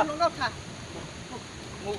Không đâu thả. Ngủ.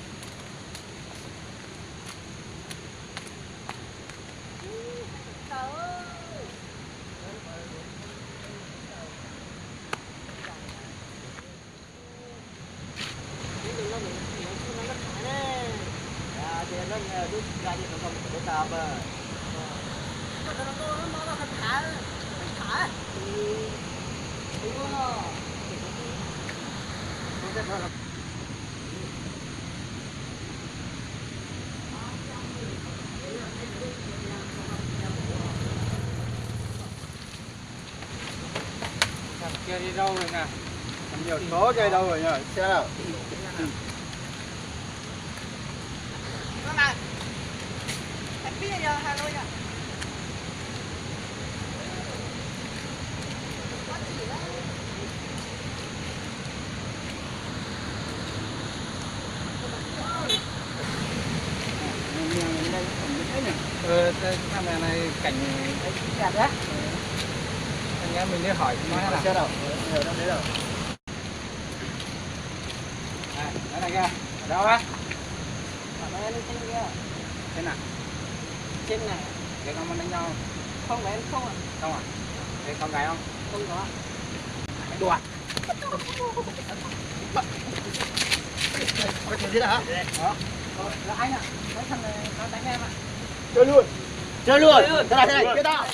Kia đi đâu rồi nè? Nhiều số chơi đâu rồi nhỉ? Xe nào? Con này. Anh biết giờ Hà Nội à? Thằng này cảnh đẹp đấy. Anh em mình đi hỏi nói là xe đâu? Ở đâu đấy đâu? Đây này kia. Ở đâu á? Ở đây trên kia. Trên nào? Trên này. Để con đánh nhau. Không em không ạ. Không à? Để con gái không? Không có. Đùa. Có chuyện gì đó hả? Đó. Là anh ạ. Mấy thằng này nó đánh em ạ. Chơi luôn. Chơi luôn. Thế này, kia ta.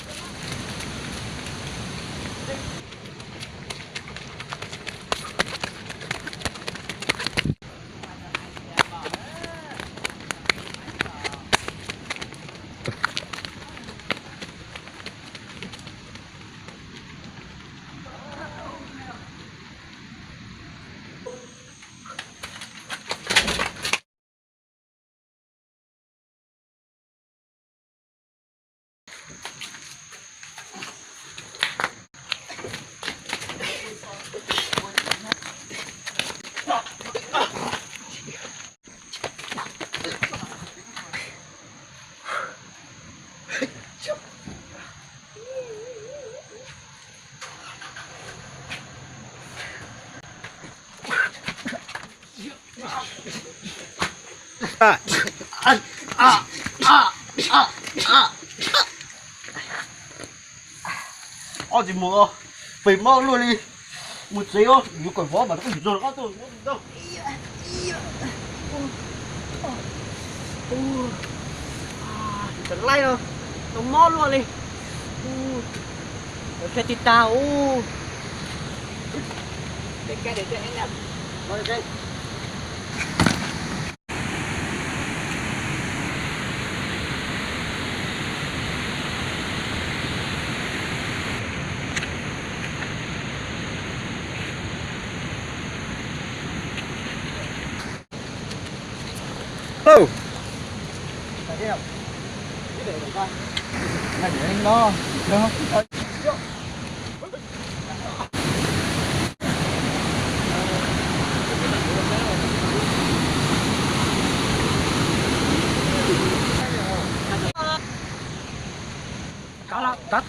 Gì mưa phải mơ luôn đi một giây thôi như còn vó mà nó có rồi có tôi đâu đừng lay đâu nó mơ luôn đi cái tít tao để anh làm rồi đây đâu thấy không để coi này để anh lo được không đó tắt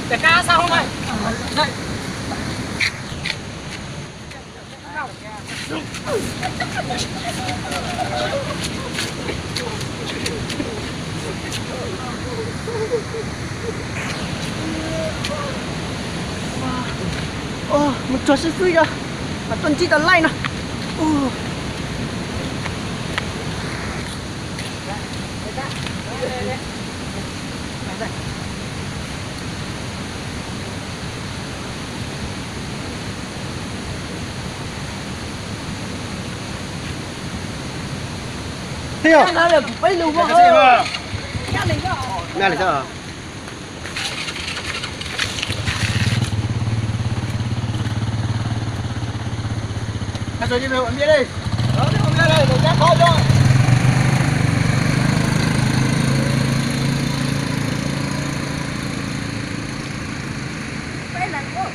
để ca sao không này đây một trò xí xí ra mà tuần chi tao lay nè Theo. Nó là bấy lưu vô. Nghe là sao? Anh rồi đi về anh biết đi. Đó, đi về đây, một cái khó cho. Cái này quá.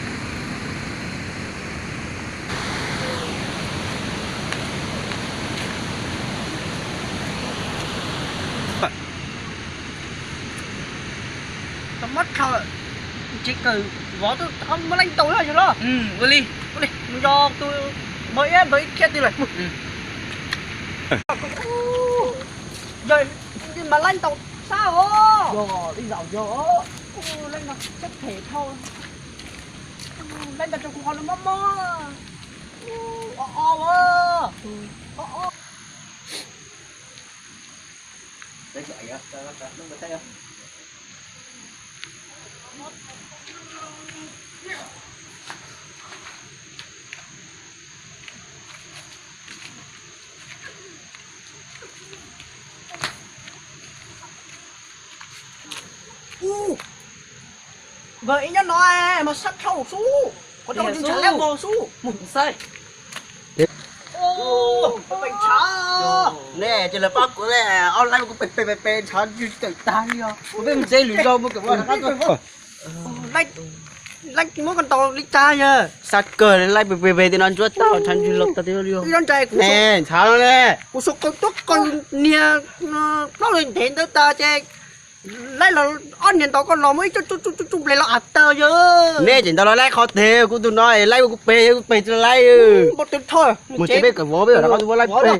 khao chỉ cần võ tôi không có đánh tôi là gì đó vô đi do tôi mới kia đi rồi rồi mà lên tàu sao rồi đi dạo gió lên nó chắc thể thôi lên tàu trong con nó mơ đấy vậy á nó mới thấy không vậy nó nói mà sắp thâu su có đâu đừng trả leo bò su một sai bệnh chó nè chỉ là bác của nè online cũng bệnh chó như tự ta đi à có biết mình dây lưỡi dâu mới kiểuว่าlách mỗi con tàu đi ta nhá sát cờ lách về thì nó chuột tao chăn chui lộc tao đi đi đi chạy nè cháo nè cú sốc con nia nó lên thèn tới ta chơi lấy là ăn nhận tao con lò mới chút lấy là ạt tao chứ nè chỉ tao nói lấy khó thế cú tụi nói lấy cú bê cho lấy một tiếng thôi một chế bê cả vó bây giờ nó có tụi lấy bê